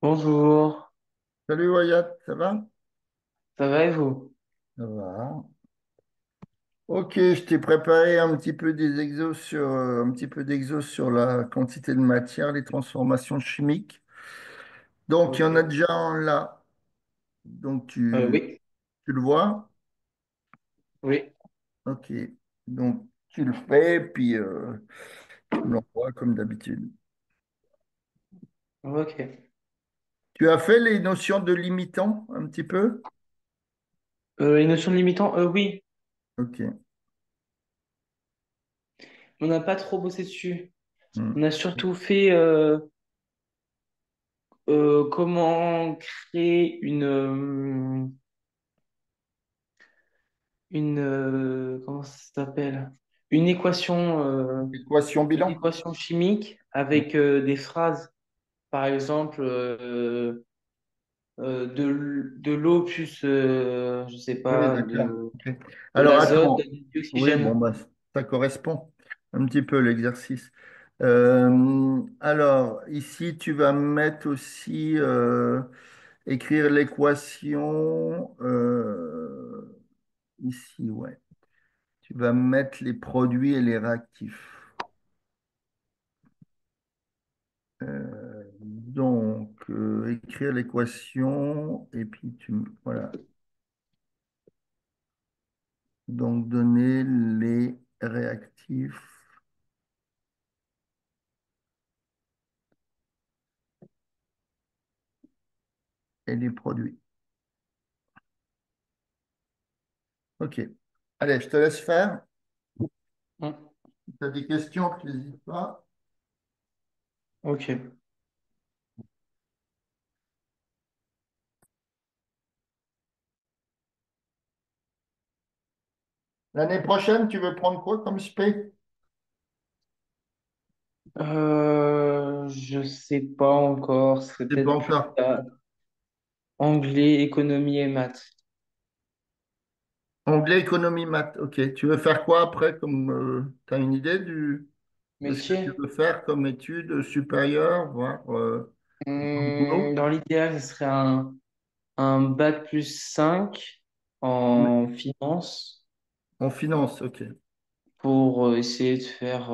Bonjour, Salut Wyatt, ça va? ça va et vous? Ça va. Ok, je t'ai préparé un petit peu des exos sur un petit peu d'exos sur la quantité de matière, les transformations chimiques. Donc il y en a Ok. déjà un là. Donc Oui, tu le vois? oui, Ok. Donc tu le fais, puis tu me l'envoies comme d'habitude. ok. Tu as fait les notions de limitants un petit peu? Les notions de limitants, oui, Ok. on n'a pas trop bossé dessus. Hmm. On a surtout fait comment créer comment ça s'appelle? Une équation, Équation une bilan? équation chimique avec des phrases, par exemple, de l'eau plus, je sais Oui, pas, d'accord. Ok. de Alors l'azote, attends. du Oui, bon, dioxygène. bah, ça correspond un petit peu l'exercice. Alors, ici, tu vas mettre aussi écrire l'équation. Ici, ouais. Tu vas mettre les produits et les réactifs. Donc, écrire l'équation et puis voilà. Donc, donner les réactifs et les produits. Ok. Allez, je te laisse faire. Hmm. Si tu as des questions, tu n'hésites pas. Ok. L'année prochaine, tu veux prendre quoi comme spé? Je sais pas encore, ce serait Je sais pas peut-être plus encore. tard. Anglais, économie et maths. Anglais, économie, maths. Ok. Tu veux faire quoi après tu as une idée de ce que tu Métier? veux faire comme études supérieures, voire boulot? Dans l'idéal, ce serait un bac plus 5 Oui. en finance En finance, ok. pour essayer de faire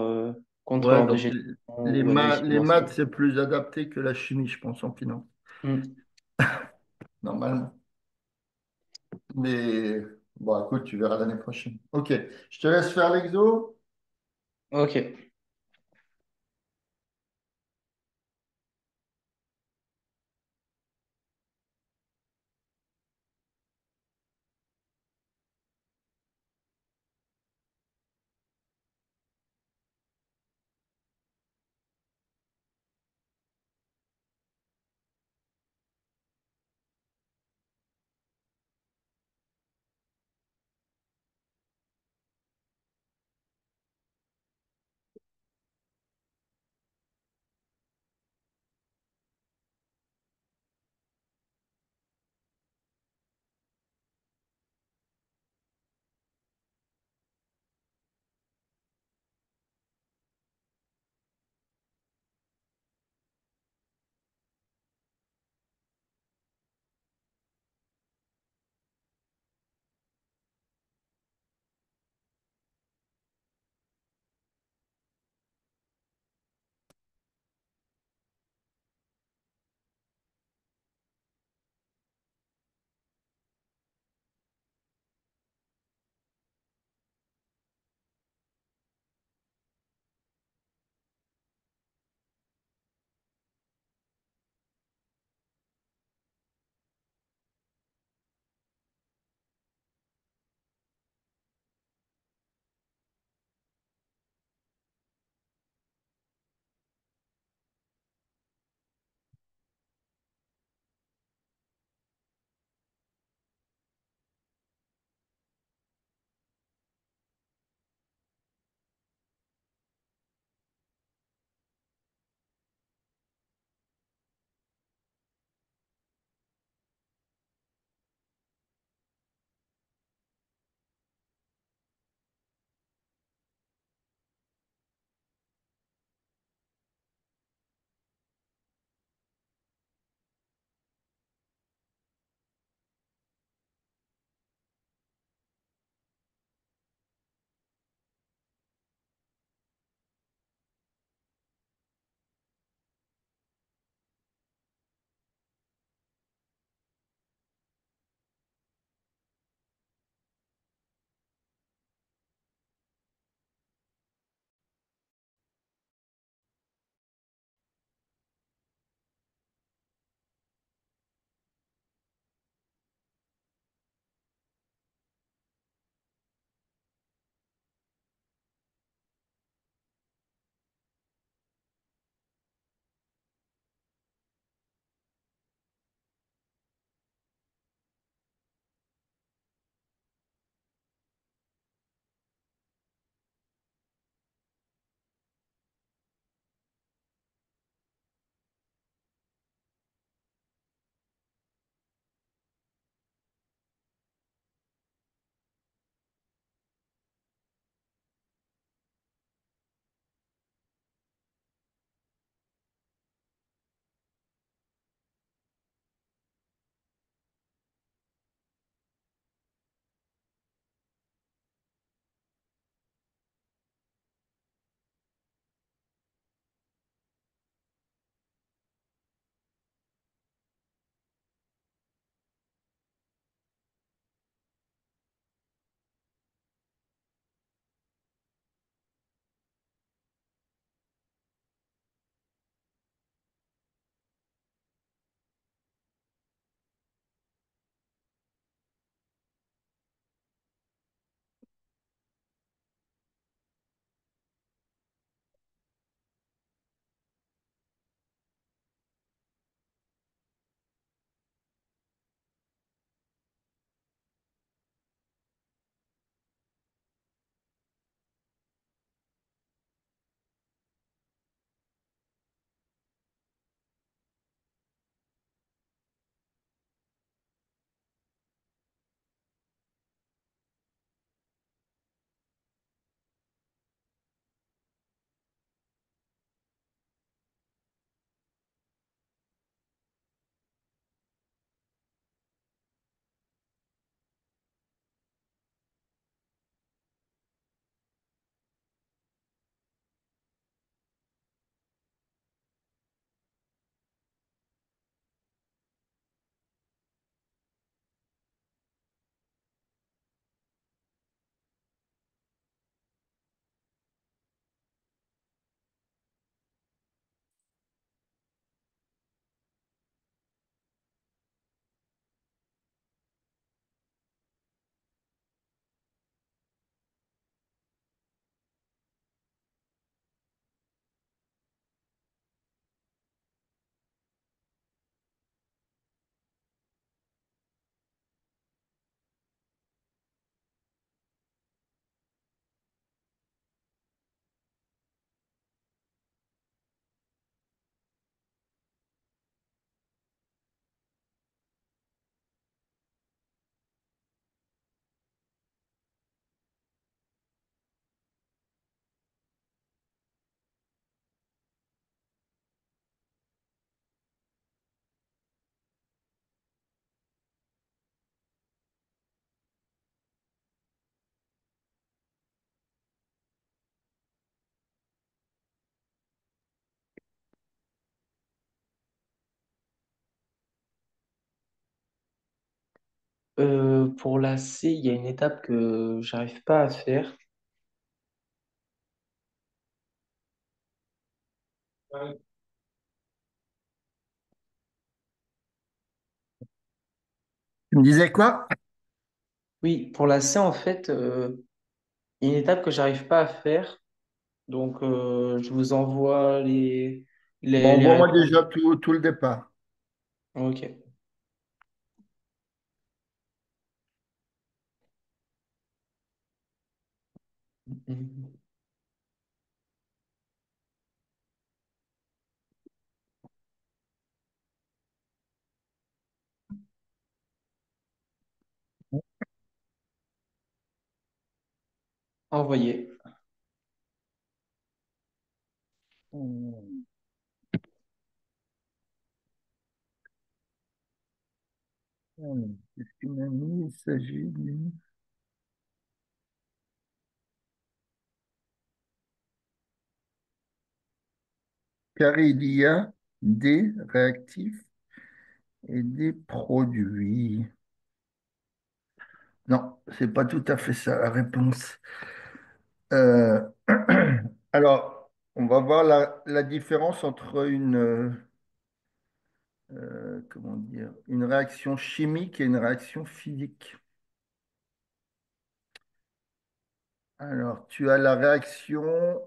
Ouais, contrôleur de donc gestion ou analyse les maths, financière. c'est plus adapté que la chimie, je pense, en finance, Hmm. normalement. Mais bon, écoute, tu verras l'année prochaine. Ok. Je te laisse faire l'exo. Ok. Pour la C, il y a une étape que j'arrive pas à faire. Tu me disais quoi? Oui, pour la C, en fait, il y a une étape que j'arrive pas à faire. Donc, je vous envoie Bon, les envoie-moi réponses. déjà tout le départ. Ok. Mhm. Envoyé. Hmm. Qu'est-ce qu'il m'a mis? Il s'agit d'une... Car il y a des réactifs et des produits. Non, c'est pas tout à fait ça la réponse. Euh, Alors, on va voir la différence entre comment dire, une réaction chimique et une réaction physique. Alors, tu as la réaction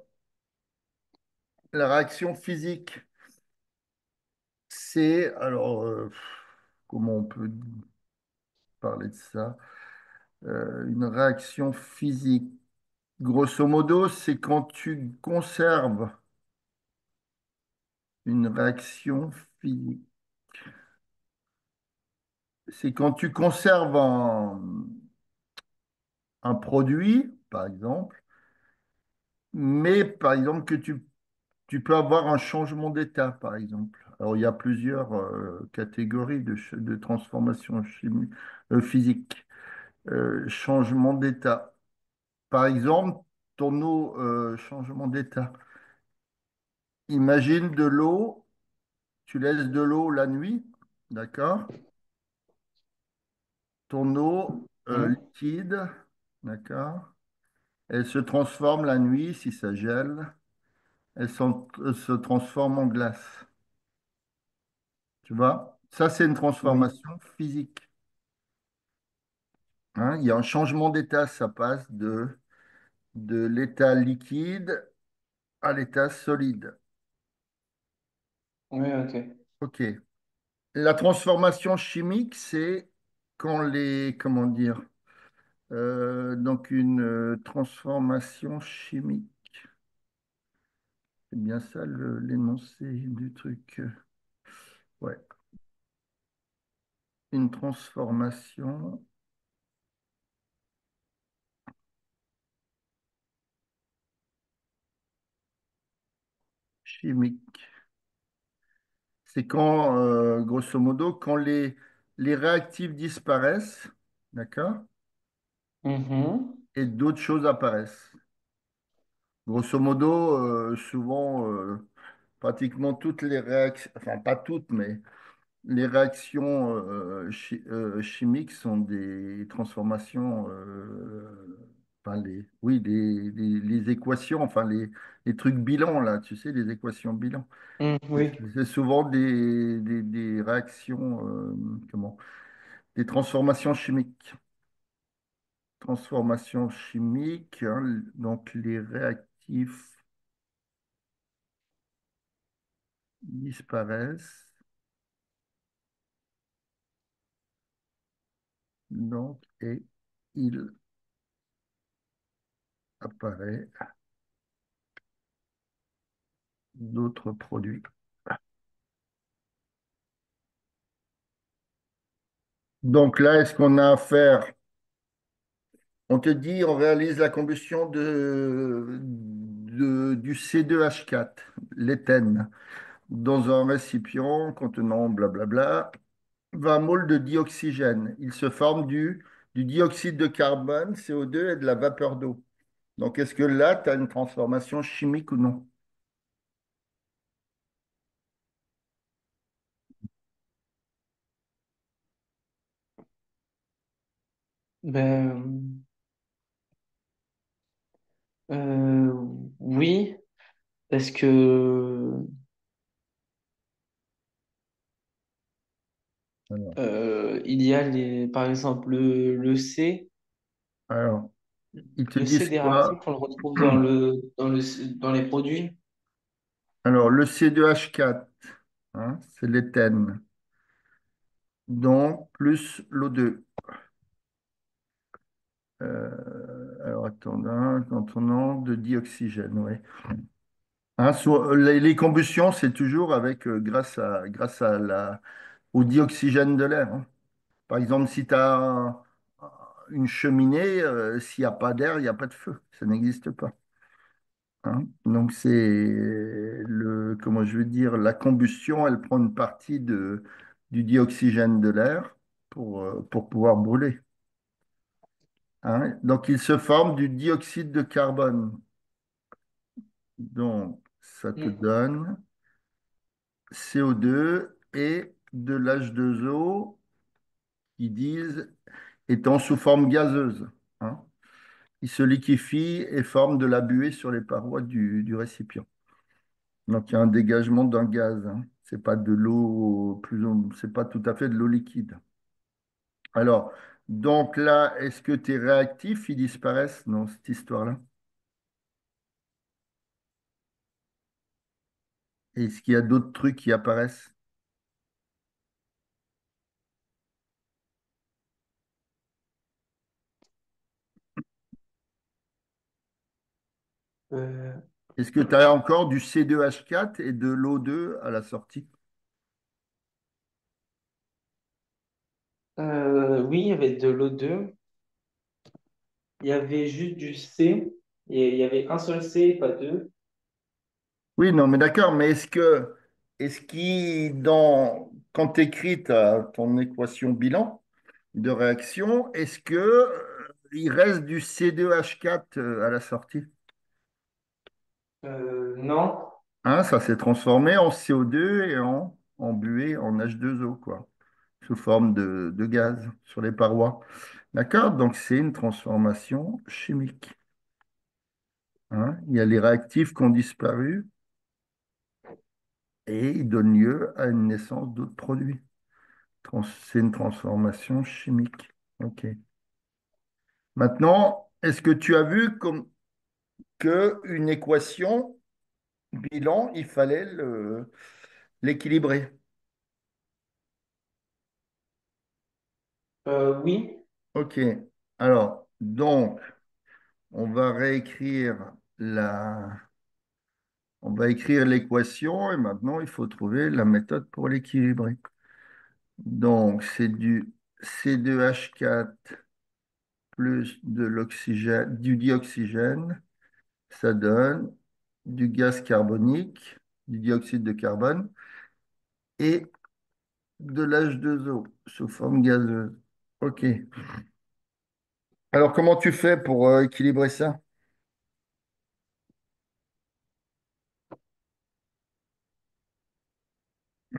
physique, c'est, alors, comment on peut parler de ça? Une réaction physique, grosso modo, c'est quand tu conserves une réaction physique. C'est quand tu conserves un produit, par exemple, mais par exemple que tu peux avoir un changement d'état, par exemple. Alors, il y a plusieurs catégories de transformation chimique, physique. Changement d'état. Par exemple, ton eau, changement d'état. Imagine de l'eau, tu laisses de l'eau la nuit, d'accord? Ton eau Mhm. liquide, d'accord? Elle se transforme la nuit si ça gèle. Elle se transforme en glace. Tu vois? Ça, c'est une Oui. transformation physique. Hein. Il y a un changement d'état, ça passe de l'état liquide à l'état solide. Oui, ok. OK. La transformation chimique, c'est quand comment dire, donc une transformation chimique. C'est bien ça l'énoncé du truc. Ouais. Une transformation chimique. C'est quand, grosso modo, quand les réactifs disparaissent, d'accord, Mhm. et d'autres choses apparaissent. Grosso modo, souvent, pratiquement toutes les réactions, enfin pas toutes, mais les réactions chimiques sont des transformations, enfin oui, les équations, enfin les trucs bilans, là, tu sais, les équations bilans. Oui. C'est souvent des réactions, comment? Des transformations chimiques. Transformations chimiques, hein, donc les réactifs disparaissent, donc, et il apparaît d'autres produits. Donc là, est-ce qu'on a affaire? On te dit, on réalise la combustion du C2H4, l'éthène, dans un récipient contenant blablabla, 20 moles de dioxygène. Il se forme du dioxyde de carbone, CO2 et de la vapeur d'eau. Donc, est-ce que là, tu as une transformation chimique ou non? Ben, euh, oui, parce que Alors, il y a par exemple le C. alors, ils te Le C disent des réactifs, quoi? on le retrouve dans les produits. Alors, le C2H4, hein, c'est l'éthène. Donc, plus l'O2. Alors, attends, un contenant de dioxygène, oui. Hein, les combustions, c'est toujours avec, au dioxygène de l'air, hein. Par exemple, si tu as une cheminée, s'il n'y a pas d'air, il n'y a pas de feu. Ça n'existe pas, hein. Donc, c'est comment je veux dire, la combustion, elle prend une partie du dioxygène de l'air pour pouvoir brûler, hein. Donc, il se forme du dioxyde de carbone. Donc, ça te Mm. donne CO2 et de l'H2O qui disent étant sous forme gazeuse, hein. Il se liquéfie et forme de la buée sur les parois du récipient. Donc, il y a un dégagement d'un gaz, hein. C'est pas de l'eau c'est pas tout à fait de l'eau liquide. Alors, donc là, est-ce que tes réactifs, ils disparaissent dans cette histoire-là? Est-ce qu'il y a d'autres trucs qui apparaissent? Euh, Est-ce que tu as encore du C2H4 et de l'O2 à la sortie? oui, il y avait de l'O2. Il y avait juste du C. Et il y avait un seul C, pas deux. Oui, non, mais d'accord, mais est-ce qu'il, quand tu écris ton équation bilan de réaction, est-ce que il reste du C2H4 à la sortie? Non. Hein, ça s'est transformé en CO2 et en buée, en H2O, quoi, sous forme de gaz sur les parois. D'accord? Donc, c'est une transformation chimique, hein. Il y a les réactifs qui ont disparu et ils donnent lieu à une naissance d'autres produits. C'est une transformation chimique. OK. Maintenant, est-ce que tu as vu comme que une équation bilan, il fallait l'équilibrer? Oui. OK. Alors, donc, on va réécrire on va écrire l'équation et maintenant il faut trouver la méthode pour l'équilibrer. Donc, c'est du C2H4 plus de l'oxygène, du dioxygène. Ça donne du gaz carbonique, du dioxyde de carbone et de l'H2O sous forme gazeuse. OK. Alors, comment tu fais pour équilibrer ça?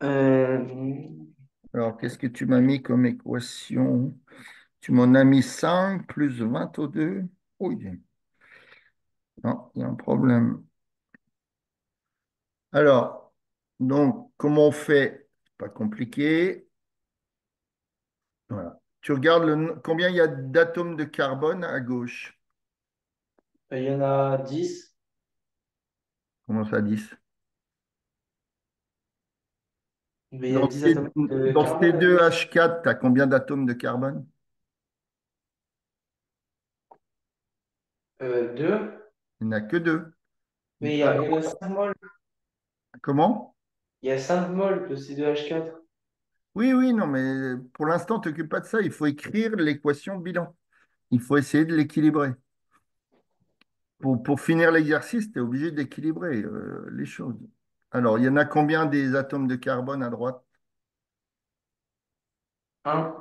Euh, Alors, qu'est-ce que tu m'as mis comme équation? Tu m'en as mis 5 plus 22. Oui, non, il y a un problème. Alors, donc, comment on fait? Pas compliqué. Voilà. Tu regardes combien il y a d'atomes de carbone à gauche. il y en a 10. Comment ça, 10? Mais il y a 10 atomes de Dans carbone à gauche. C2H4, tu as combien d'atomes de carbone? 2. Il n'y en a que deux. Mais il y a que 5 moles. Comment? Il y a 5 moles de C2H4. Oui, oui, non, mais pour l'instant, ne t'occupe pas de ça. Il faut écrire l'équation bilan. Il faut essayer de l'équilibrer. Pour finir l'exercice, tu es obligé d'équilibrer les choses. Alors, il y en a combien des atomes de carbone à droite? 1.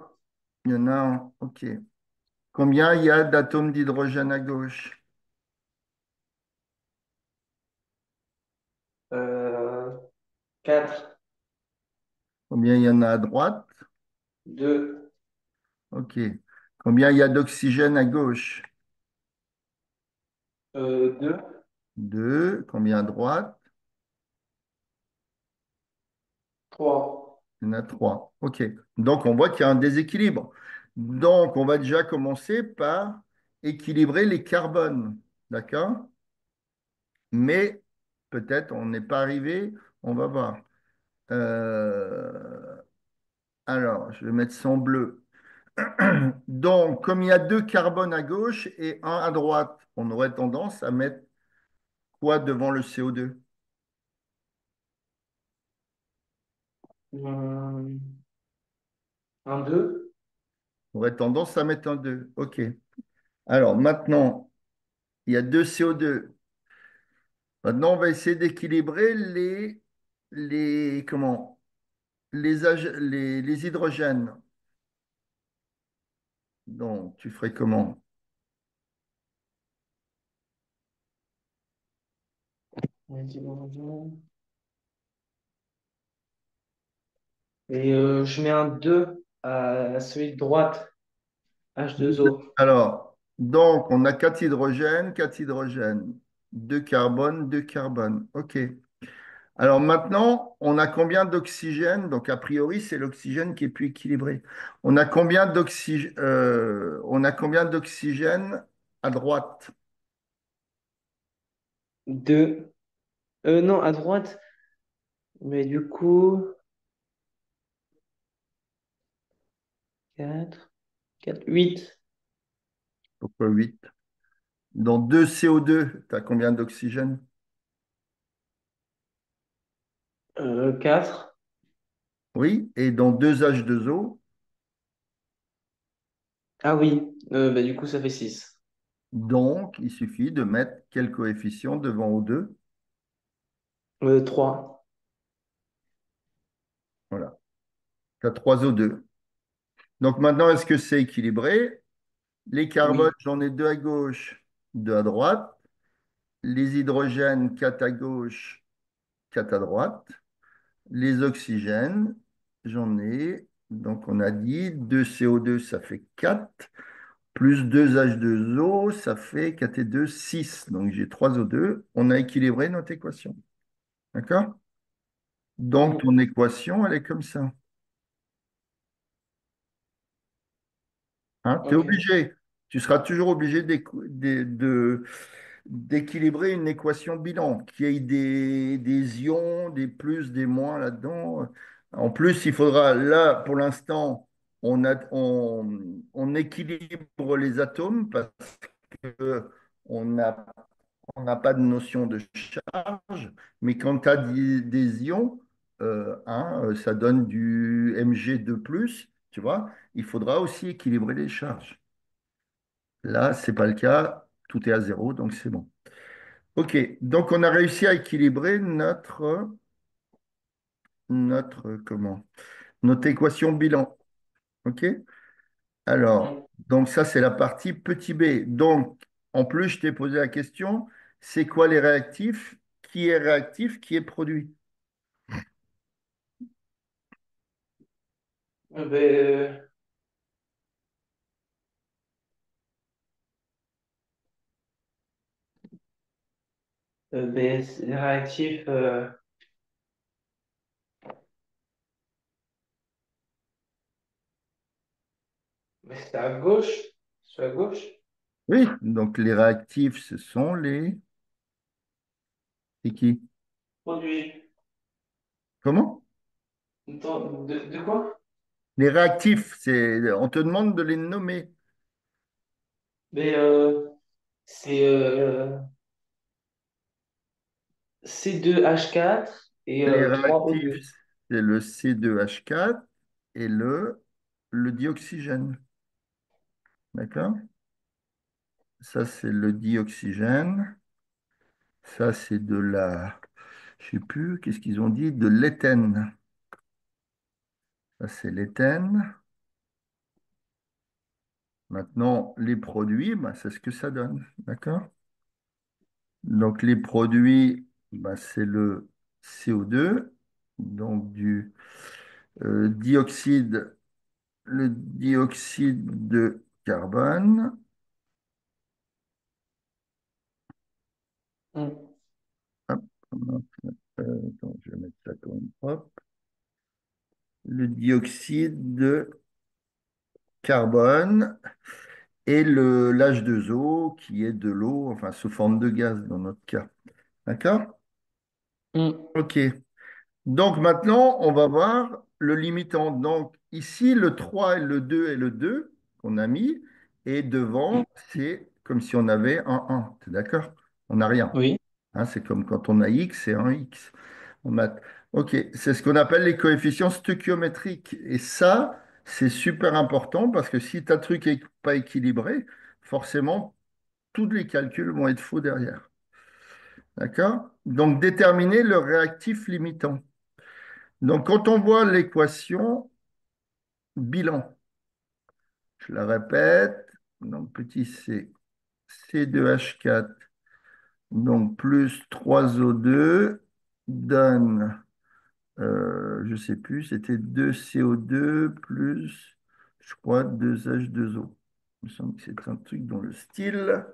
Il y en a un. OK. Combien il y a d'atomes d'hydrogène à gauche? 4. Combien il y en a à droite? 2. OK. Combien il y a d'oxygène à gauche? Deux, Deux. Combien à droite? trois. Il y en a trois. OK. Donc, on voit qu'il y a un déséquilibre. Donc, on va déjà commencer par équilibrer les carbones. D'accord? Mais peut-être on n'est pas arrivé. On va voir. Euh, alors, je vais mettre ça en bleu. Donc, comme il y a deux carbones à gauche et un à droite, on aurait tendance à mettre quoi devant le CO2? Hum, un deux. On aurait tendance à mettre un 2. OK. Alors, maintenant, il y a deux CO2. Maintenant, on va essayer d'équilibrer comment, les hydrogènes. Donc, tu ferais comment? Et je mets un 2 à celui de droite, H2O. Alors, donc, on a quatre hydrogènes, deux carbones, deux carbones. OK. Alors maintenant, on a combien d'oxygène? Donc, a priori, c'est l'oxygène qui est plus équilibré. On a combien d'oxygène à droite? 2. Non, à droite. Mais du coup, 4, 4, 8. Pourquoi 8? Dans 2 CO2, tu as combien d'oxygène? 4. Oui. Et dans 2 H2O, Ah oui, bah, du coup, ça fait 6. donc il suffit de mettre quel coefficient devant O2? 3. Voilà. Tu as 3 O2. Donc maintenant, est-ce que c'est équilibré? Les carbones, Oui. j'en ai 2 à gauche, 2 à droite. Les hydrogènes, 4 à gauche, 4 à droite. Les oxygènes, j'en ai, donc on a dit 2 CO2, ça fait 4, plus 2 H2O, ça fait 4 et 2, 6. Donc j'ai 3 O2. On a équilibré notre équation. D'accord? Donc ton Mm. équation, elle est comme ça. Hein, tu es Ok. obligé. Tu seras toujours obligé d'équilibrer une équation bilan, qu'il y ait des ions, des plus, des moins là-dedans. En plus, il faudra, là, pour l'instant, on équilibre les atomes parce qu'on n'a on n'a pas de notion de charge, mais quand tu as des ions, ça donne du Mg2+, tu vois, il faudra aussi équilibrer les charges. Là, ce n'est pas le cas, tout est à zéro, donc c'est bon. OK, donc on a réussi à équilibrer comment? Notre équation bilan. OK? Alors, Mm. donc ça, c'est la partie petit b. Donc, en plus, je t'ai posé la question, c'est quoi les réactifs? Qui est réactif? Qui est produit? Ben, ben, c'est réactif, ben, c'est à gauche. C'est à gauche. Oui, donc les réactifs, ce sont les... C'est qui? Produit. Comment? De quoi? Les réactifs, on te demande de les nommer. Ben, c'est C2H4 et Les 3O2. réactifs, c'est le C2H4 et le dioxygène. D'accord? Ça, c'est le dioxygène. Ça, c'est je sais plus, qu'est-ce qu'ils ont dit? De l'éthène. Ça, c'est l'éthène. Maintenant, les produits, bah, c'est ce que ça donne. D'accord? Donc, les produits, bah, c'est le CO2, donc dioxyde, le dioxyde de carbone. Mm. Hop, attends, je vais mettre ça comme hop. Le dioxyde de carbone et le l'H2O qui est de l'eau, enfin sous forme de gaz dans notre cas. D'accord? Mm. OK. Donc maintenant, on va voir le limitant. Donc ici, le 3 et le 2 qu'on a mis, et devant, c'est comme si on avait un 1. Tu es d'accord? On n'a rien. Oui. Hein, c'est comme quand on a x et un x en maths. OK, c'est ce qu'on appelle les coefficients stoichiométriques. Et ça, c'est super important parce que si ta truc n'est pas équilibré, forcément, tous les calculs vont être faux derrière. D'accord? Donc, déterminer le réactif limitant. Donc, quand on voit l'équation bilan, je la répète, donc petit c, C2H4, donc plus 3O2 donne, je ne sais plus, c'était 2CO2 plus, je crois, 2H2O. Il me semble que c'est un truc dans le style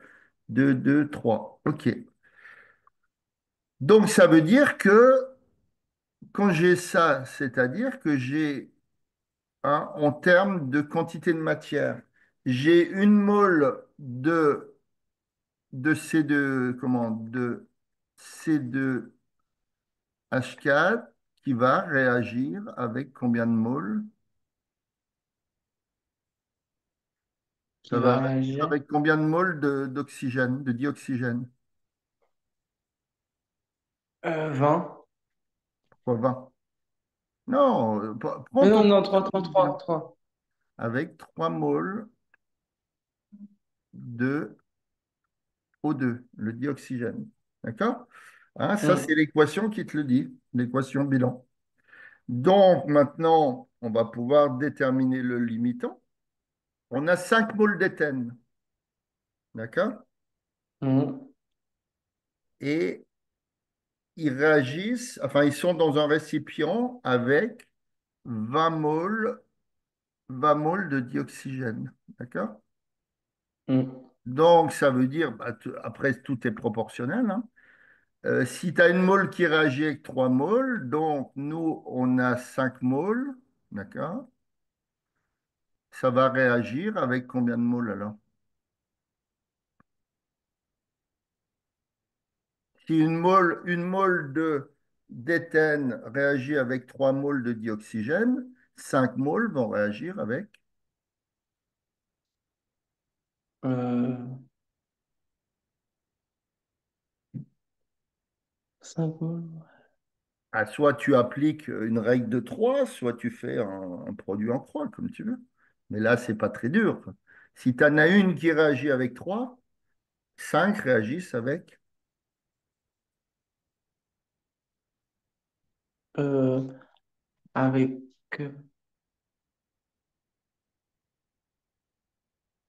2, 2, 3. OK. Donc, ça veut dire que quand j'ai ça, c'est-à-dire que j'ai en termes de quantité de matière. J'ai une mole de C2, comment, de C2H4 qui va réagir avec combien de moles? Qui Ça va va réagir réagir. avec combien de moles d'oxygène, de dioxygène? 20. Quoi, 20? Non, prends Non, ton non, 3 3 calcul bien. 3 3. Avec 3 moles de O2, le dioxygène. D'accord? Hein, ça, c'est Mm. l'équation qui te le dit, l'équation bilan. Donc maintenant, on va pouvoir déterminer le limitant. On a 5 moles d'éthène, d'accord? Mm. Et ils réagissent, enfin, ils sont dans un récipient avec 20 moles, 20 moles de dioxygène, d'accord? Mm. Donc, ça veut dire, bah, après, tout est proportionnel, hein. Si tu as une mole qui réagit avec 3 moles, donc nous, on a 5 moles, d'accord? Ça va réagir avec combien de moles alors? Si une mole d'éthène réagit avec 3 moles de dioxygène, 5 moles vont réagir avec. Euh, 5 mots. Ah, soit tu appliques une règle de 3, soit tu fais un produit en croix, comme tu veux. Mais là, c'est pas très dur. Si tu en as une qui réagit avec 3, 5 réagissent avec. Euh, avec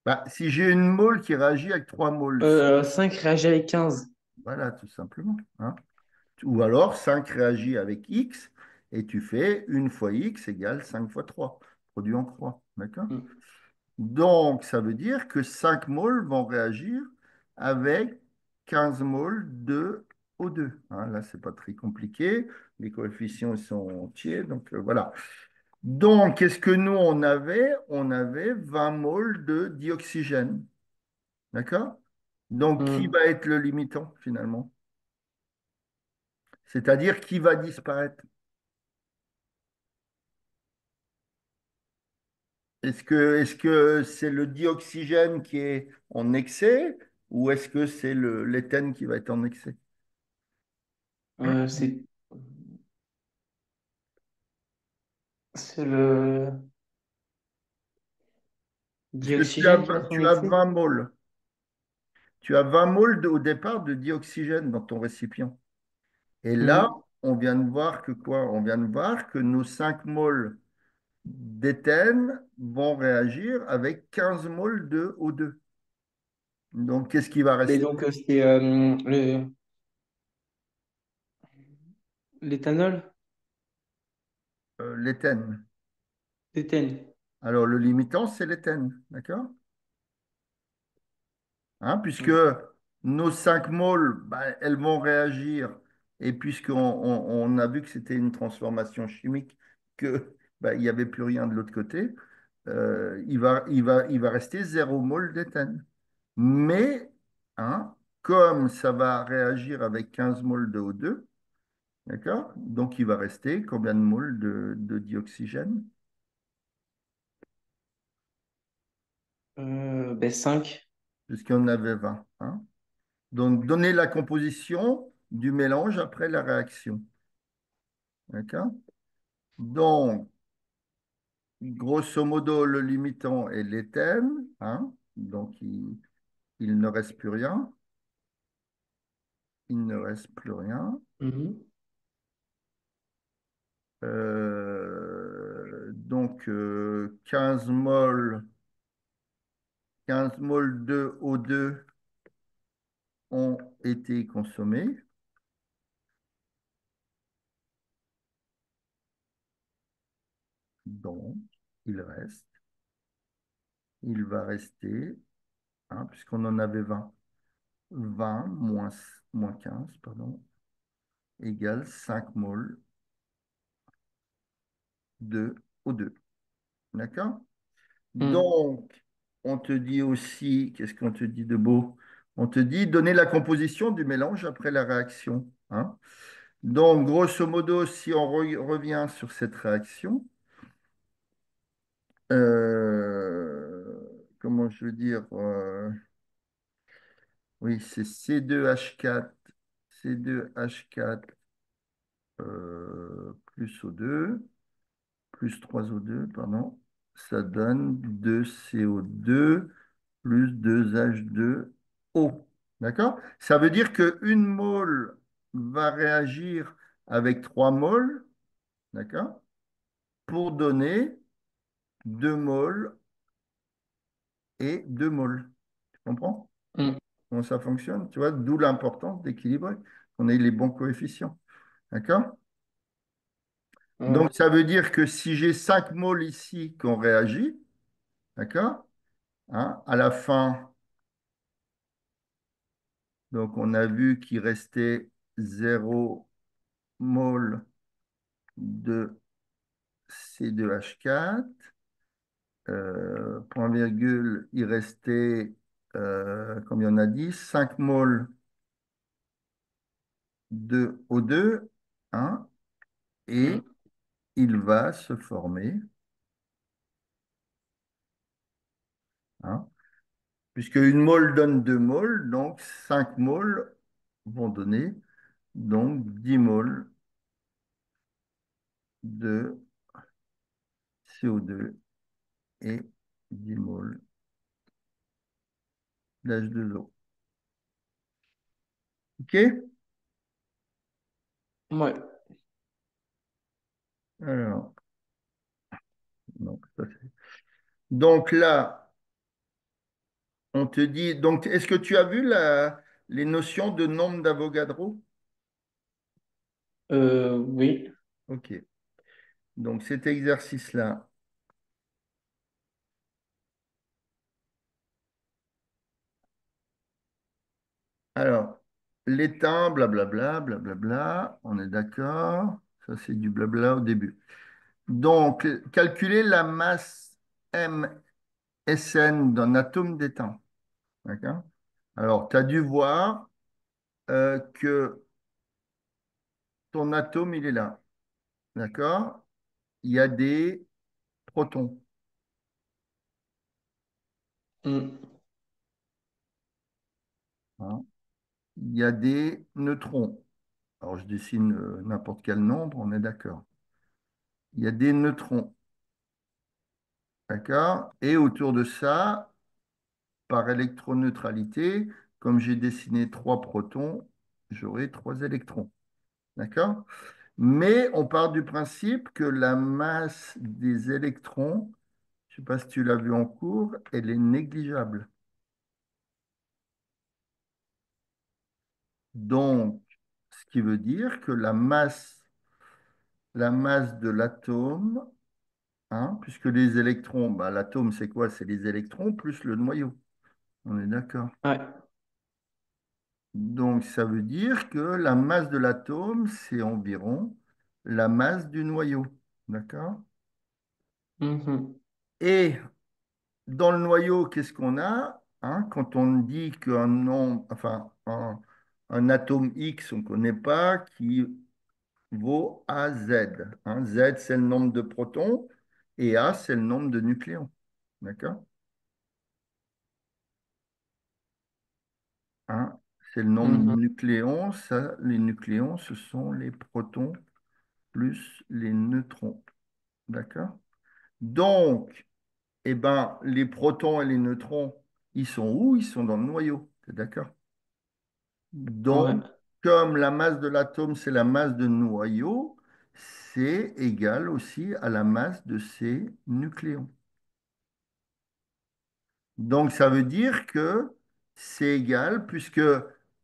Bah, si j'ai une mole qui réagit avec 3 moles, 5 réagit avec 15. voilà, tout simplement. Hein. Ou alors 5 réagit avec X et tu fais 1 fois X égale 5 fois 3, produit en croix. D'accord? Mm. Donc, ça veut dire que 5 moles vont réagir avec 15 moles de O2. Hein, là, c'est pas très compliqué. Les coefficients ils sont entiers. Donc, voilà. Donc, qu'est-ce que nous, on avait? On avait 20 moles de dioxygène. D'accord? Donc, qui Mm. va être le limitant finalement? C'est-à-dire qui va disparaître? Est-ce que c'est le dioxygène qui est en excès ou est-ce que c'est l'éthène qui va être en excès? C'est le Parce que dioxygène qui va être en tu as excès. 20 moles. Tu as 20 moles au départ de dioxygène dans ton récipient. Et là, Mm. on vient de voir que quoi? On vient de voir que nos 5 moles d'éthène vont réagir avec 15 moles de O2. Donc, qu'est-ce qui va Et rester? donc, c'est l'éthanol, L'éthène. l'éthène. Alors, le limitant, c'est l'éthène. D'accord? hein, puisque Mm. nos 5 moles, bah, elles vont réagir. Et puisqu'on a vu que c'était une transformation chimique, que bah, il n'y avait plus rien de l'autre côté, il va rester 0 mol d'éthène. Mais, hein, comme ça va réagir avec 15 moles de O2, d'accord? Donc il va rester combien de moles de dioxygène? Ben 5. Puisqu'il y en avait 20, hein. Donc donner la composition du mélange après la réaction. D'accord? Donc, grosso modo, le limitant est l'éthène, hein? Donc il ne reste plus rien. Il ne reste plus rien. Mhm. Donc, 15 moles, 15 moles de O2 ont été consommés. Donc, il reste, il va rester, hein, puisqu'on en avait 20, 20 moins 15, pardon, égale 5 moles de O2. D'accord? Mm. Donc, on te dit aussi, qu'est-ce qu'on te dit de beau? On te dit donner la composition du mélange après la réaction, hein. Donc, grosso modo, si on revient sur cette réaction, comment je veux dire, oui, c'est C2H4, C2H4 plus O2, plus 3O2, pardon, ça donne 2CO2 plus 2H2O. D'accord? Ça veut dire qu'une mole va réagir avec 3 moles, d'accord? Pour donner 2 moles et 2 moles. Tu comprends Mm. comment ça fonctionne? Tu vois, d'où l'importance d'équilibrer, qu'on ait les bons coefficients. D'accord? Donc, Ouais. ça veut dire que si j'ai 5 moles ici qu'on réagit, d'accord? Hein, à la fin, donc on a vu qu'il restait 0 mol de C2H4. Point virgule, il restait, combien on a dit? 5 moles de O2, hein, et Mm. il va se former, hein, puisque une mole donne 2 moles, donc 5 moles vont donner donc 10 moles de CO2 et 10 moles d'H2O. OK? Ouais. Alors, donc, donc là, on te dit, donc, est-ce que tu as vu les notions de nombre d'Avogadro? Oui. OK. Donc, cet exercice-là, alors, l'étain, blablabla, blablabla, on est d'accord. Ça, c'est du blabla au début. Donc, calculer la masse MSN d'un atome d'étain. D'accord? Alors, tu as dû voir que ton atome, il est là. D'accord? Il y a des protons, Mm. hein. Il y a des neutrons. Alors, je dessine n'importe quel nombre, on est d'accord. Il y a des neutrons. D'accord? Et autour de ça, par électroneutralité, comme j'ai dessiné 3 protons, j'aurai 3 électrons. D'accord? Mais on part du principe que la masse des électrons, je ne sais pas si tu l'as vu en cours, elle est négligeable. Donc, ce qui veut dire que la masse de l'atome, hein, puisque les électrons, bah, l'atome c'est quoi? C'est les électrons plus le noyau. On est d'accord. Ouais. Donc, ça veut dire que la masse de l'atome, c'est environ la masse du noyau. D'accord? Mhm. Et dans le noyau, qu'est-ce qu'on a? Hein, quand on dit qu'un nombre, enfin, un atome X, on ne connaît pas, qui vaut AZ. Hein. Z, c'est le nombre de protons et A, c'est le nombre de nucléons. D'accord? Hein, c'est le nombre de Mhm. nucléons. Ça, les nucléons, ce sont les protons plus les neutrons. D'accord? Donc, eh ben, les protons et les neutrons, ils sont où? Ils sont dans le noyau. T'es d'accord? Ouais. Donc, comme la masse de l'atome, c'est la masse de noyau, c'est égal aussi à la masse de ces nucléons. Donc, ça veut dire que c'est égal puisque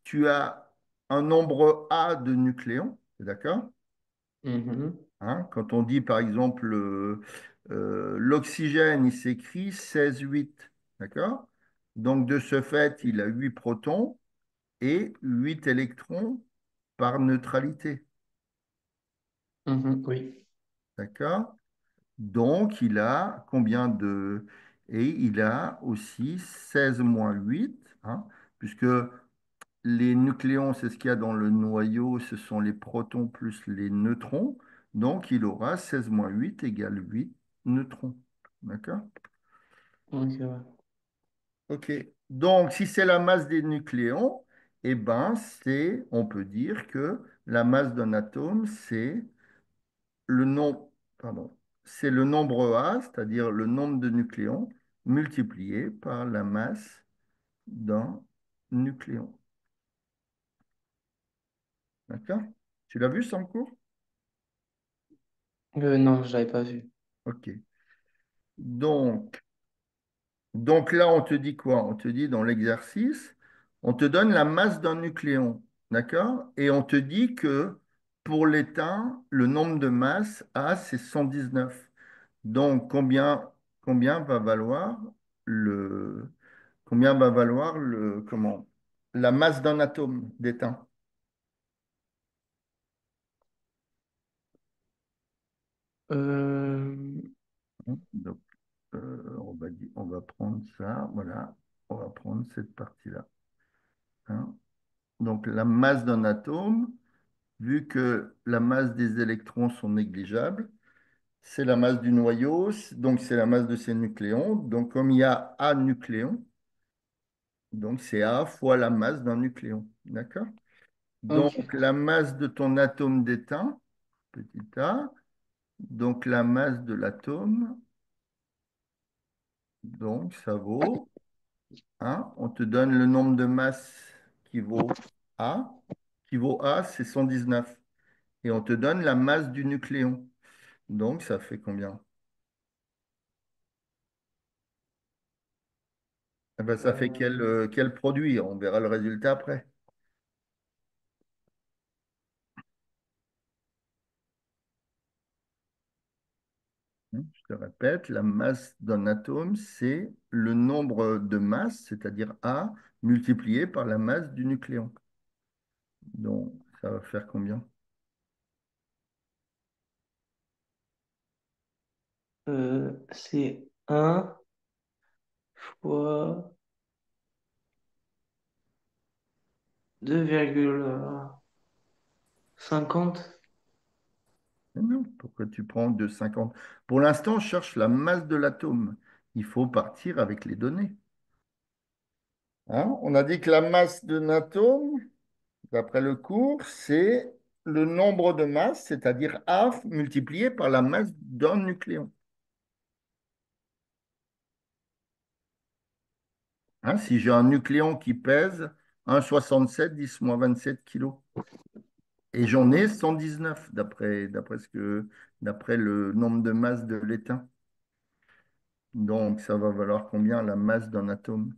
tu as un nombre A de nucléons, t'es d'accord? Mhm. Hein, quand on dit, par exemple, l'oxygène, il s'écrit 16,8, d'accord? Donc, de ce fait, il a 8 protons et 8 électrons par neutralité, Mhm. Oui. d'accord? Donc, il a combien de... Et il a aussi 16 moins 8, hein, puisque les nucléons, c'est ce qu'il y a dans le noyau, ce sont les protons plus les neutrons. Donc, il aura 16 moins 8 égale 8 neutrons. D'accord? Ok, ouais. OK. Donc, si c'est la masse des nucléons, eh ben, on peut dire que la masse d'un atome, le nom, pardon, c'est le nombre A, c'est-à-dire le nombre de nucléons, multiplié par la masse d'un nucléon. D'accord? Tu l'as vu, sans cours? Non, je l'avais pas vu. OK. Donc, donc là, on te dit quoi? On te dit dans l'exercice, on te donne la masse d'un nucléon, d'accord? Et on te dit que pour l'étain, le nombre de masses A, c'est 119. Donc, combien va valoir le, combien va valoir comment? La masse d'un atome d'étain? Euh, Donc, on va prendre ça, voilà. On va prendre cette partie-là. Hein. Donc, la masse d'un atome, vu que la masse des électrons sont négligeables, c'est la masse du noyau, donc c'est la masse de ces nucléons. Donc, comme il y a A nucléons, donc c'est A fois la masse d'un nucléon. D'accord? Donc, ok. la masse de ton atome d'étain, petit a, donc la masse de l'atome, donc ça vaut, hein, on te donne le nombre de masses qui vaut A, c'est 119. Et on te donne la masse du nucléon. Donc, ça fait combien? Eh ben, ça fait Euh, quel produit? On verra le résultat après. Je te répète, la masse d'un atome, c'est le nombre de masses, c'est-à-dire A, multiplié par la masse du nucléon. Donc, ça va faire combien? c'est un fois 2,50. Mais non, pourquoi tu prends 2,50? Pour l'instant, on cherche la masse de l'atome. Il faut partir avec les données. Hein. On a dit que la masse d'un atome, d'après le cours, c'est le nombre de masses, c'est-à-dire A multiplié par la masse d'un nucléon. Hein, si j'ai un nucléon qui pèse 1,67, 10 - 27 kilos, et j'en ai 119 d'après le nombre de masses de l'étain. Donc, ça va valoir combien la masse d'un atome?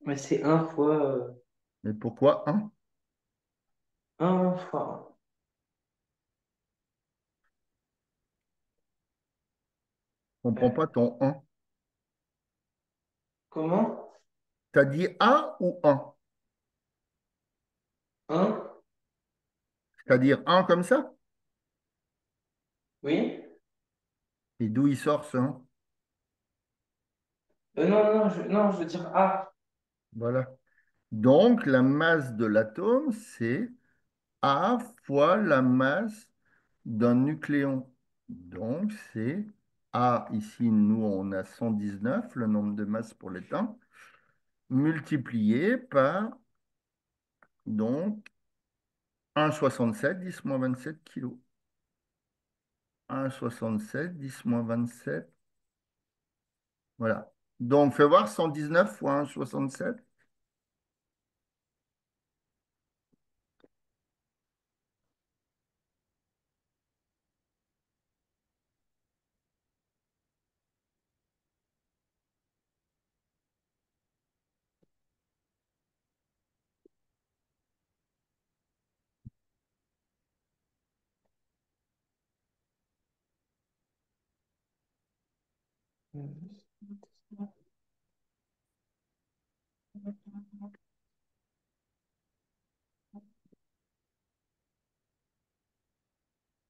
Mais c'est un fois. Mais pourquoi un? Un fois. Je comprends pas ton un. Comment? T'as dit un ou un? Un? C'est-à-dire un comme ça? Oui? Et d'où il sort ça? Un. Non, je veux dire A. Voilà. Donc, la masse de l'atome, c'est A fois la masse d'un nucléon. Donc, c'est A, ici, nous, on a 119, le nombre de masses pour l'étain, multiplié par, donc, 1,67, 10-27 kilos. 1,67, 10-27. Voilà. Donc, fais voir 119 fois 1,67.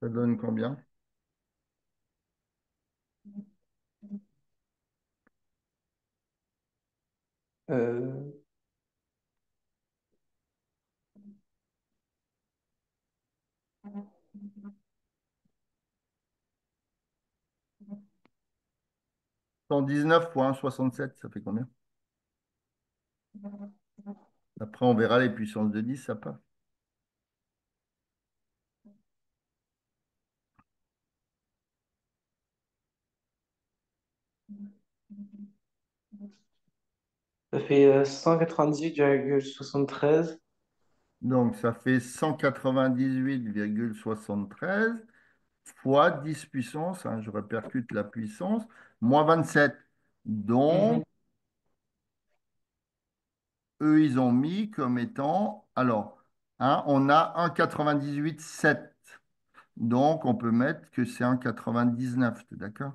Ça donne combien? Euh, 119 fois 1,67, ça fait combien? Après, on verra les puissances de 10, ça part. Ça fait 198,73. Donc, ça fait 198,73 fois 10 puissance, hein, je répercute la puissance, moins 27. Donc, Mhm. eux, ils ont mis comme étant, alors, hein, on a 1,98,7. Donc, on peut mettre que c'est 1,99, t'es d'accord?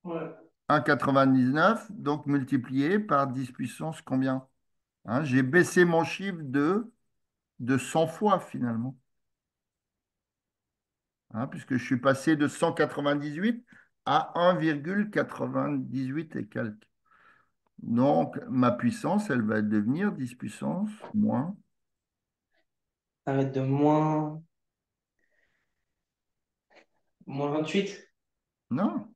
Ouais. 1,99, donc multiplié par 10 puissance combien? Hein, j'ai baissé mon chiffre de 100 fois finalement, hein, puisque je suis passé de 198 à 1,98 et quelques. Donc, ma puissance, elle va devenir 10 puissance moins. Ça va être de moins 28. Non,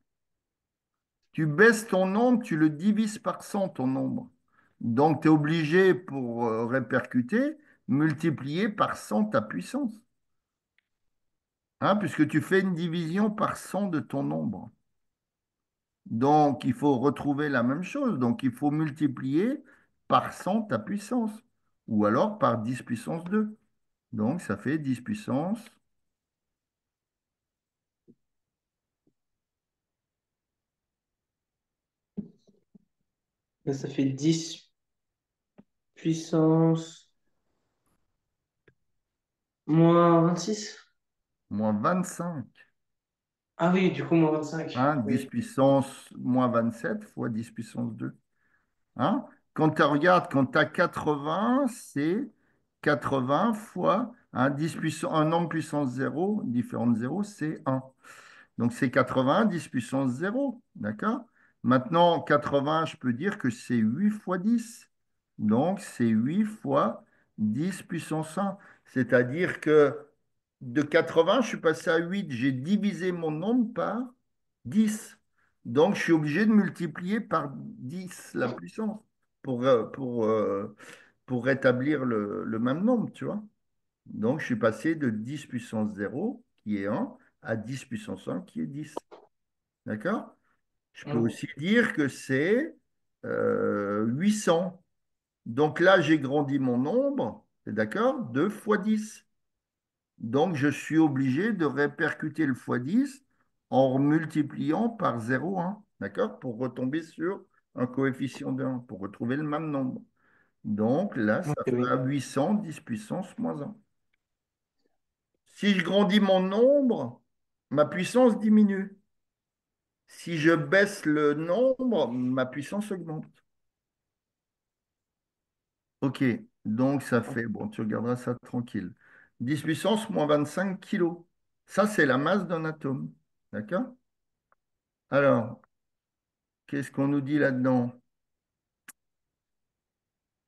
tu baisses ton nombre, tu le divises par 100, ton nombre. Donc, tu es obligé, pour répercuter, multiplier par 100 ta puissance. Hein, puisque tu fais une division par 100 de ton nombre. Donc, il faut retrouver la même chose. Donc, il faut multiplier par 100 ta puissance. Ou alors par 10 puissance 2. Donc, ça fait 10 puissance. Là, ça fait 10 puissance moins 26. Moins 25. Ah oui, du coup, moins 25. Hein, 10 Oui. puissance moins 27 fois 10 puissance 2. Hein? Quand tu regardes, quand tu as 80, c'est 80 fois, hein, 10 puissance, un nombre puissance 0, différent de 0, c'est 1. Donc c'est 80, 10 puissance 0. D'accord? Maintenant, 80, je peux dire que c'est 8 fois 10. Donc c'est 8 fois 10 puissance 1. C'est-à-dire que de 80, je suis passé à 8. J'ai divisé mon nombre par 10. Donc je suis obligé de multiplier par 10 la puissance pour, euh, pour, euh, pour rétablir le même nombre, tu vois. Donc je suis passé de 10 puissance 0, qui est 1, à 10 puissance 1, qui est 10. D'accord? Je peux Mm. aussi dire que c'est 800. Donc là, j'ai grandi mon nombre, c'est d'accord? 2 fois 10. Donc je suis obligé de répercuter le fois 10 en multipliant par 0,1. D'accord? Pour retomber sur un coefficient de 1, pour retrouver le même nombre. Donc là, Ok, ça oui. fera 800, 10 puissance moins 1. Si je grandis mon nombre, ma puissance diminue. Si je baisse le nombre, ma puissance augmente. Ok, donc ça fait, bon, tu regarderas ça tranquille. 10 puissance moins 25 kilos. Ça, c'est la masse d'un atome. D'accord? Alors, qu'est-ce qu'on nous dit là-dedans?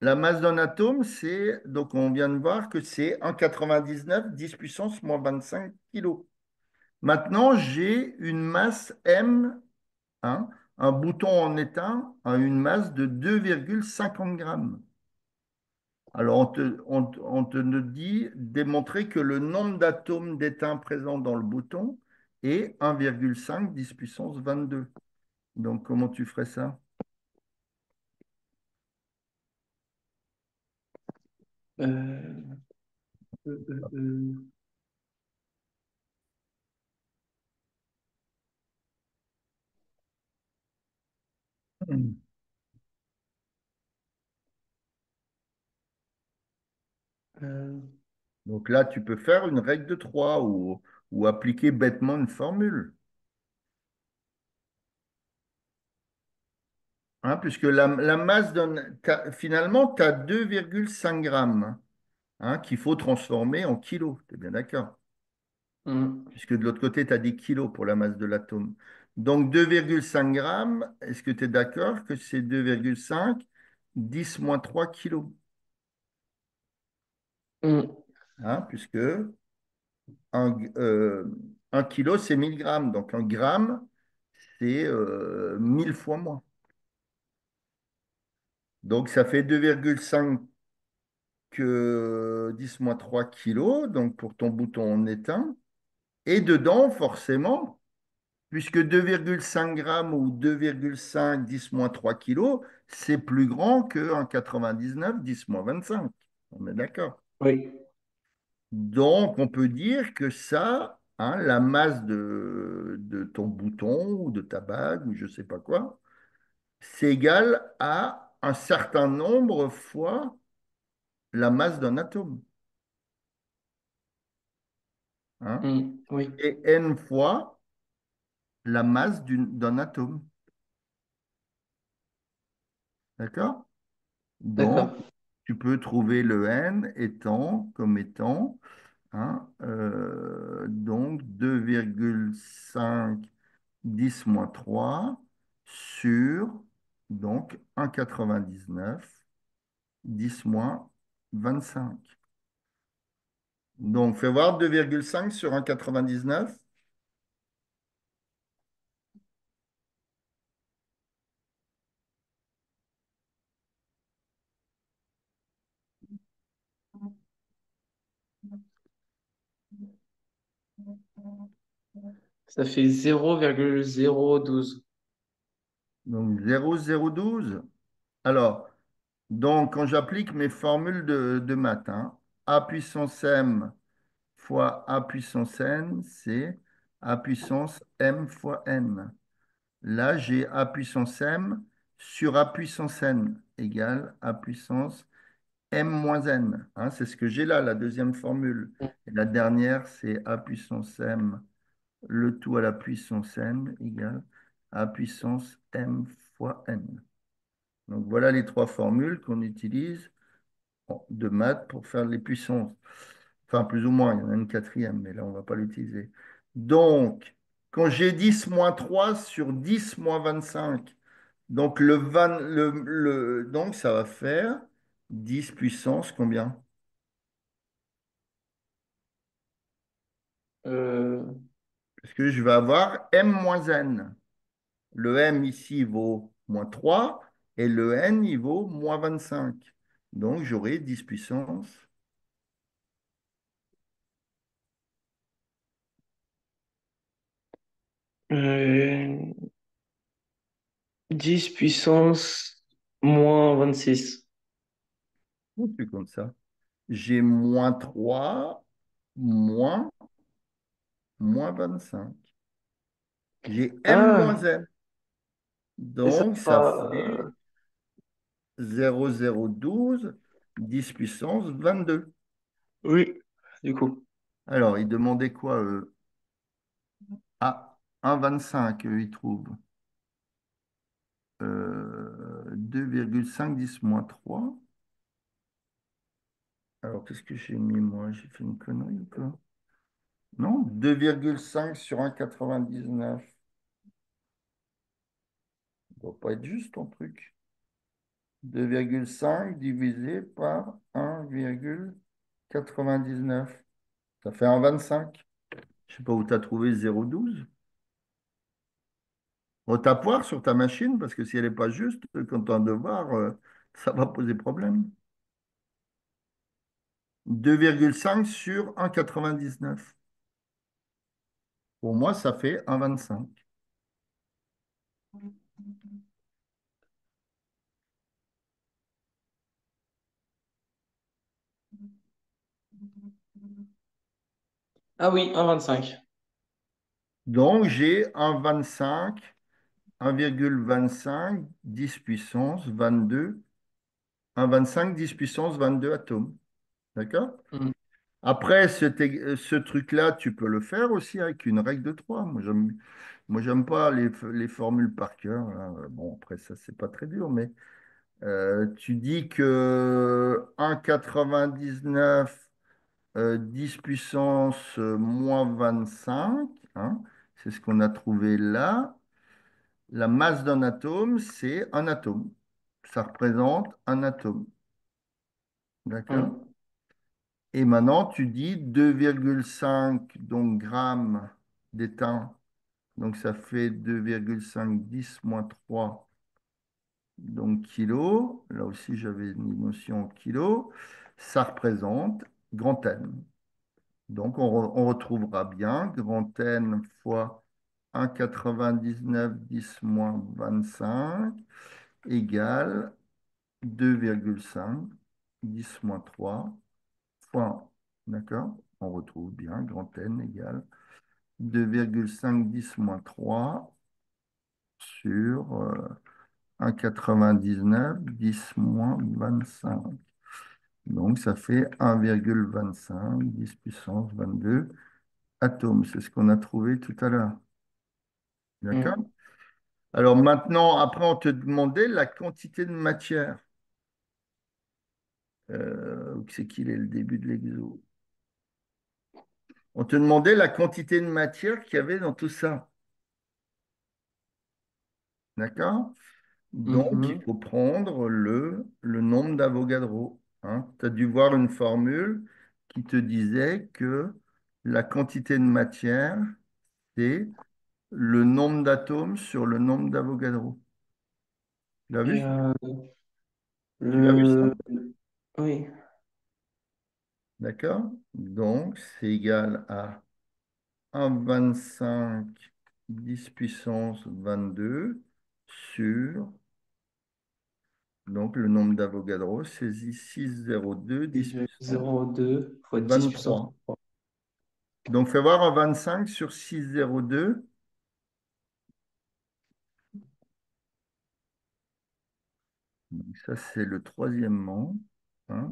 La masse d'un atome, c'est, donc on vient de voir que c'est 1,99, 10 puissance moins 25 kilos. Maintenant, j'ai une masse M, hein, un bouton en étain a une masse de 2,50 grammes. Alors, on te dit démontrer que le nombre d'atomes d'étain présents dans le bouton est 1,5 10 puissance 22. Donc, comment tu ferais ça? Euh, euh, euh, euh, euh, Donc là, tu peux faire une règle de 3 ou appliquer bêtement une formule. Hein, puisque la masse donne, finalement, tu as 2,5 grammes, hein, qu'il faut transformer en kilos. Tu es bien d'accord? hmm, Puisque de l'autre côté, tu as des kilos pour la masse de l'atome. Donc 2,5 grammes, est-ce que tu es d'accord que c'est 2,5 10 moins 3 kilos? hmm, Hein, puisque un kilo, c'est 1000 grammes. Donc un gramme, c'est 1000 fois moins. Donc ça fait 2,5 10 moins 3 kilos, donc pour ton bouton en étain. Et dedans, forcément, puisque 2,5 grammes ou 2,5 10 moins 3 kilos, c'est plus grand que 1,99 10 moins 25. On est d'accord. oui. Donc, on peut dire que ça, hein, la masse de ton bouton ou de ta bague ou je ne sais pas quoi, c'est égal à un certain nombre fois la masse d'un atome. Hein, Oui, et n fois la masse d'un atome. D'accord? Donc, d'accord. tu peux trouver le n comme étant, hein, donc 2,5 10 moins 3 sur donc 1,99 10 moins 25. Donc, fais voir 2,5 sur 1,99. Ça fait 0,012. Donc 0,012. Alors, donc, quand j'applique mes formules de maths, hein, a puissance m fois a puissance n, c'est a puissance m fois n. Là, j'ai a puissance m sur a puissance n égale a puissance m moins n. Hein, c'est ce que j'ai là, la deuxième formule. Et la dernière, c'est a puissance m, le tout à la puissance n égale a puissance m fois n. Donc, voilà les trois formules qu'on utilise de maths pour faire les puissances. Enfin, plus ou moins, il y en a une quatrième, mais là, on ne va pas l'utiliser. Donc, quand j'ai 10 moins 3 sur 10 moins 25, donc, donc ça va faire 10 puissance combien? Euh, Parce que je vais avoir m moins n. Le m ici vaut moins 3 et le n, il vaut moins 25. Donc, j'aurai 10 puissance. euh, 10 puissance moins 26. C'est comme ça. J'ai moins 3 moins moins 25. J'ai m moins Ah, n. et ça Donc, ça fera... fait 0,012 10 puissance 22. oui, du coup. Alors, ils demandaient quoi, eux? Ah. 1,25, eux, ils trouvent. 2,5 10 moins 3. Alors, qu'est-ce que j'ai mis, moi? J'ai fait une connerie ou pas? Non, 2,5 sur 1,99. Ça doit pas être juste ton truc. 2,5 divisé par 1,99. Ça fait 1,25. Je sais pas où tu as trouvé 0,12. On tape voir sur ta machine parce que si elle n'est pas juste, quand tu as un devoir, ça va poser problème. 2,5 sur 1,99. Pour moi, ça fait 1,25. Ah oui, 1,25. Donc, j'ai 1,25, 1,25, 10 puissance 22, 1,25, 10 puissance 22 atomes. D'accord? Mhm. Après, ce truc-là, tu peux le faire aussi avec une règle de 3. Moi, j'aime pas les formules par cœur, là. Bon, après, ça, c'est pas très dur, mais tu dis que 1,99 10 puissance moins 25, hein, c'est ce qu'on a trouvé là. La masse d'un atome, c'est un atome. Ça représente un atome. D'accord? Mhm. Et maintenant, tu dis 2,5 donc grammes d'étain. Donc, ça fait 2,5 10 moins 3 donc kilos. Là aussi, j'avais une notion en kilos. Ça représente grand N. Donc, on retrouvera bien grand N fois 1,99 10 moins 25 égale 2,5 10 moins 3 fois 1. D'accord? On retrouve bien grand N égale 2,5 10 moins 3 sur 1,99 10 moins 25. Donc, ça fait 1,25 10 puissance 22 atomes. C'est ce qu'on a trouvé tout à l'heure. D'accord? Mhm. Alors maintenant, après, on te demandait la quantité de matière. Où c'est qu'il est le début de l'exo? On te demandait la quantité de matière qu'il y avait dans tout ça. D'accord? Donc, il Mhm. faut prendre le nombre d'Avogadro. Tu as dû voir une formule qui te disait que la quantité de matière, c'est le nombre d'atomes sur le nombre d'Avogadro. Tu l'as vu? Et Tu l'as vu ça? le... Oui. D'accord? Donc, c'est égal à 1,25 10 puissance 22 sur, donc le nombre d'Avogadro, c'est 6,02 10 puissance 0,02 fois 10 puissance 23. 3. Donc, fais voir un 25 sur 6,02. Donc, ça, c'est le troisièmement.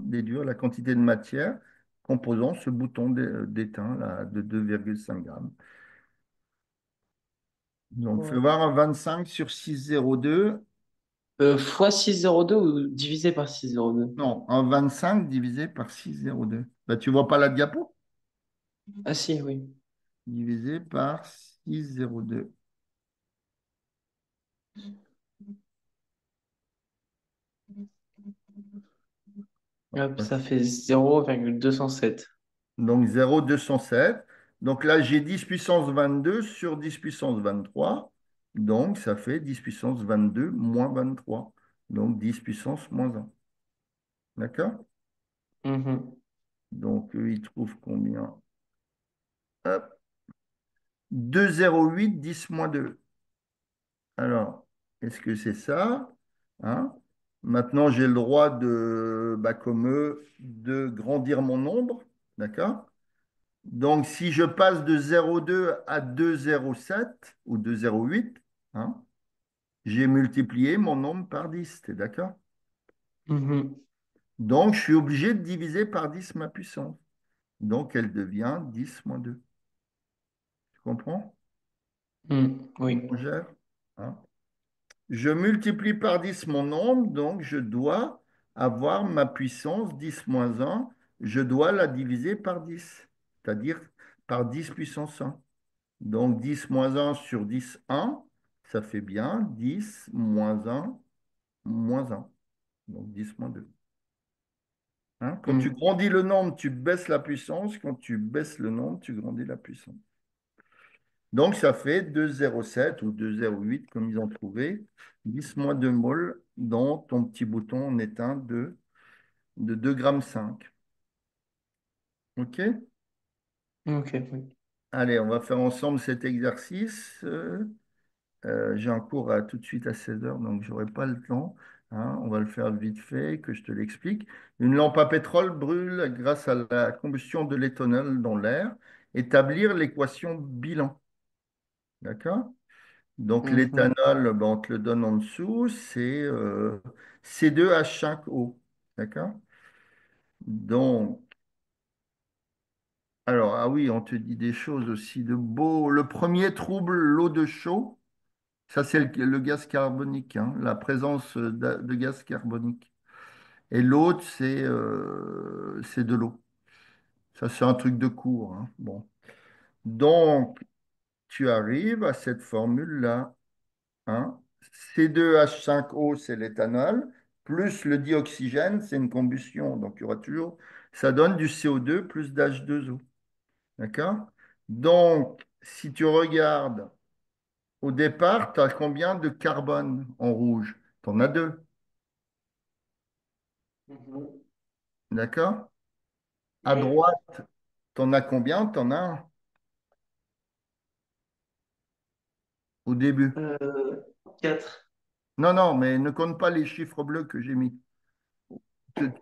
Déduire la quantité de matière composant ce bouton d'étain là, de 2,5 grammes. Donc, fais voir un 25 sur 6,02. Fois 6,02 ou divisé par 6,02? Non, un 25 divisé par 6,02. Bah, tu vois pas la diapo? Ah si, oui. Divisé par 6,02. Hop, ça fait 0,207. Donc 0,207. Donc là, j'ai 10 puissance 22 sur 10 puissance 23. Donc ça fait 10 puissance 22 moins 23. Donc 10 puissance moins 1. D'accord? Mhm. Donc eux, ils trouvent combien? Hop. 2,08 10 moins 2. Alors, est-ce que c'est ça? Hein. Maintenant, j'ai le droit de, bah, comme eux, de grandir mon nombre. D'accord? Donc, si je passe de 0,2 à 2,07 ou 2,08, hein, j'ai multiplié mon nombre par 10. T'es d'accord? Mhm. Donc, je suis obligé de diviser par 10 ma puissance. Donc, elle devient 10 moins 2. Tu comprends? Oui. On gère, hein. Je multiplie par 10 mon nombre, donc je dois avoir ma puissance 10 moins un. Je dois la diviser par 10, c'est-à-dire par 10 puissance un. Donc 10 moins un sur 10 un, ça fait bien 10 moins un moins un. Donc 10 moins 2. Hein? Quand tu Mm. grandis le nombre, tu baisses la puissance. Quand tu baisses le nombre, tu grandis la puissance. Donc, ça fait 2,07 ou 2,08, comme ils ont trouvé, 10 moins 2 moles dans ton petit bouton en éteint de 2,5 grammes. OK? Ok, oui. Allez, on va faire ensemble cet exercice. J'ai un cours tout de suite à 16 heures, donc je n'aurai pas le temps. Hein. On va le faire vite fait, que je te l'explique. Une lampe à pétrole brûle grâce à la combustion de l'éthanol dans l'air. Établir l'équation bilan. D'accord? Donc Mhm. l'éthanol, ben, on te le donne en dessous, c'est C2H5O. D'accord? Donc, alors, ah oui, on te dit des choses aussi de beau. Le premier trouble l'eau de chaud. Ça, c'est le gaz carbonique, hein, la présence de gaz carbonique. Et l'autre, c'est de l'eau. Ça, c'est un truc de cours, hein. Bon. Donc, tu arrives à cette formule-là. Hein. C2H5O, c'est l'éthanol, plus le dioxygène, c'est une combustion. Donc, il y aura toujours, ça donne du CO2 plus d'H2O. D'accord? Donc, si tu regardes, au départ, tu as combien de carbone en rouge? Tu en as deux. Mhm. D'accord? À Oui. droite, tu en as combien? Tu en as un au début. 4. Non, non, mais ne compte pas les chiffres bleus que j'ai mis.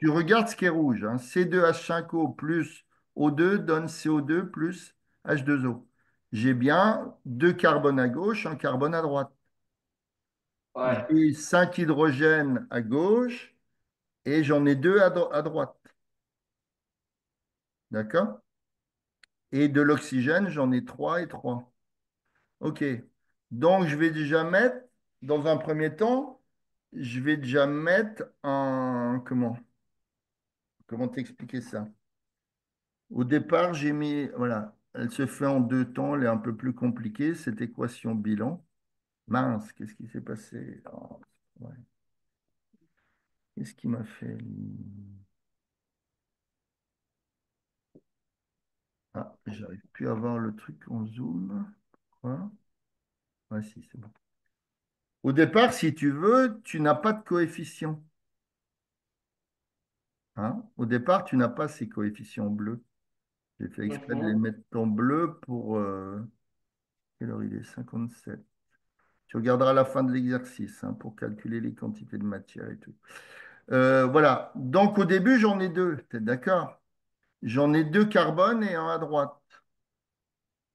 Tu regardes ce qui est rouge. Hein. C2H5O plus O2 donne CO2 plus H2O. J'ai bien deux carbones à gauche, un carbone à droite. Ouais. J'ai 5 hydrogènes à gauche et j'en ai deux à droite. D'accord? Et de l'oxygène, j'en ai 3 et 3. OK. Donc, je vais déjà mettre, dans un premier temps, je vais déjà mettre un... Comment t'expliquer ça? Au départ, j'ai mis, voilà, elle se fait en deux temps, elle est un peu plus compliquée, cette équation bilan. Mince, qu'est-ce qui s'est passé? Oh, ouais. Qu'est-ce qui m'a fait? Ah, j'arrive plus à voir le truc en zoom. Quoi? Ouais, si, c'est bon. Au départ, si tu veux, tu n'as pas de coefficient. Hein. Au départ, tu n'as pas ces coefficients bleus. J'ai fait exprès de les Mhm. mettre en bleu pour... quelle heure il est? 57. Tu regarderas à la fin de l'exercice hein, pour calculer les quantités de matière et tout. Voilà. Donc au début, j'en ai deux. T'es d'accord? J'en ai deux carbones et un à droite.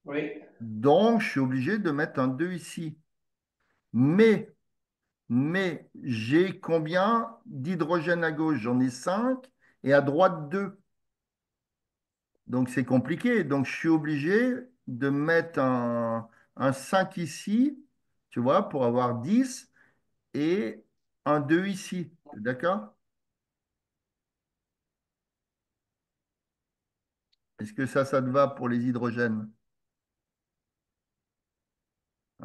Oui. Donc je suis obligé de mettre un 2 ici. Mais, mais j'ai combien d'hydrogène à gauche? J'en ai 5 et à droite 2. Donc c'est compliqué. Donc je suis obligé de mettre un 5 ici, tu vois, pour avoir 10 et un 2 ici. T'es d'accord? Est-ce que ça te va pour les hydrogènes?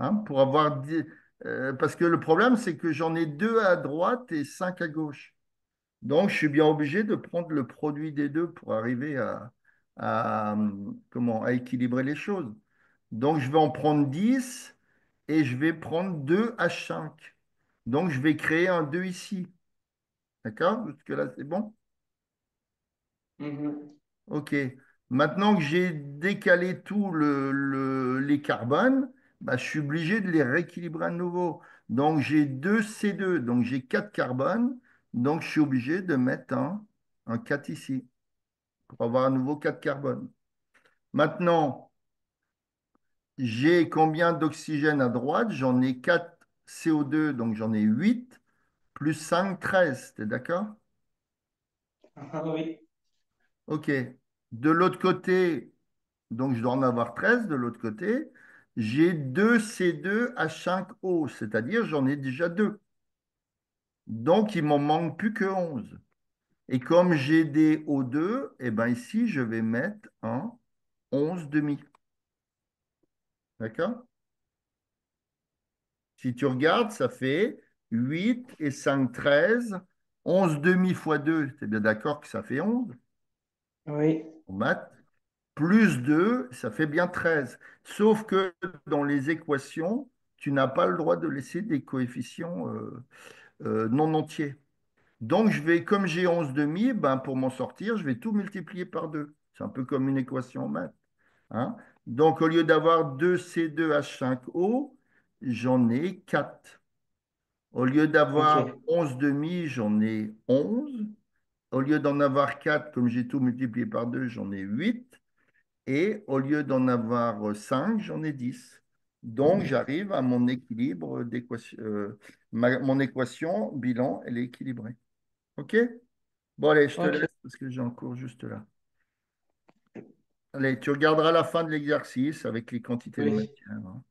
Hein, pour avoir parce que le problème, c'est que j'en ai deux à droite et cinq à gauche. Donc, je suis bien obligé de prendre le produit des deux pour arriver à équilibrer les choses. Donc, je vais en prendre 10 et je vais prendre 2 H5. Donc, je vais créer un 2 ici. D'accord? Jusque là, c'est bon? Mhm. Ok. Maintenant que j'ai décalé tous les carbones, bah, je suis obligé de les rééquilibrer à nouveau. Donc j'ai 2 C2, donc j'ai 4 carbones. Donc je suis obligé de mettre un 4 ici pour avoir à nouveau 4 carbones. Maintenant, j'ai combien d'oxygène à droite? J'en ai 4 CO2, donc j'en ai 8, plus 5, 13. T'es d'accord? Ah oui. Ok. De l'autre côté, donc je dois en avoir 13 de l'autre côté. j'ai 2C2H5O, c'est-à-dire j'en ai déjà deux. Donc, il m'en manque plus que 11. Et comme j'ai des O2, eh ben ici, je vais mettre un 11 demi. D'accord? Si tu regardes, ça fait 8 et 5, 13. 11 demi fois 2, tu es bien d'accord que ça fait 11 Oui, en maths. Plus 2, ça fait bien 13. Sauf que dans les équations, tu n'as pas le droit de laisser des coefficients non entiers. Donc, comme j'ai 11 demi, ben, pour m'en sortir, je vais tout multiplier par 2. C'est un peu comme une équation en maths. Hein. Donc, au lieu d'avoir 2C2H5O, j'en ai 4. Au lieu d'avoir ok, 11 demi, j'en ai 11. Au lieu d'en avoir 4, comme j'ai tout multiplié par 2, j'en ai 8. Et au lieu d'en avoir 5, j'en ai 10. Donc, j'arrive à mon équilibre d'équation. Mon équation bilan, elle est équilibrée. OK? Bon, allez, je te ok, laisse parce que j'ai un cours juste là. Allez, tu regarderas la fin de l'exercice avec les quantités de oui, matière. Hein.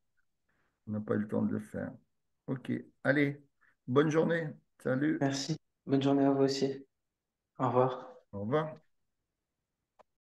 On n'a pas eu le temps de le faire. OK. Allez, bonne journée. Salut. merci. Bonne journée à vous aussi. Au revoir. Au revoir.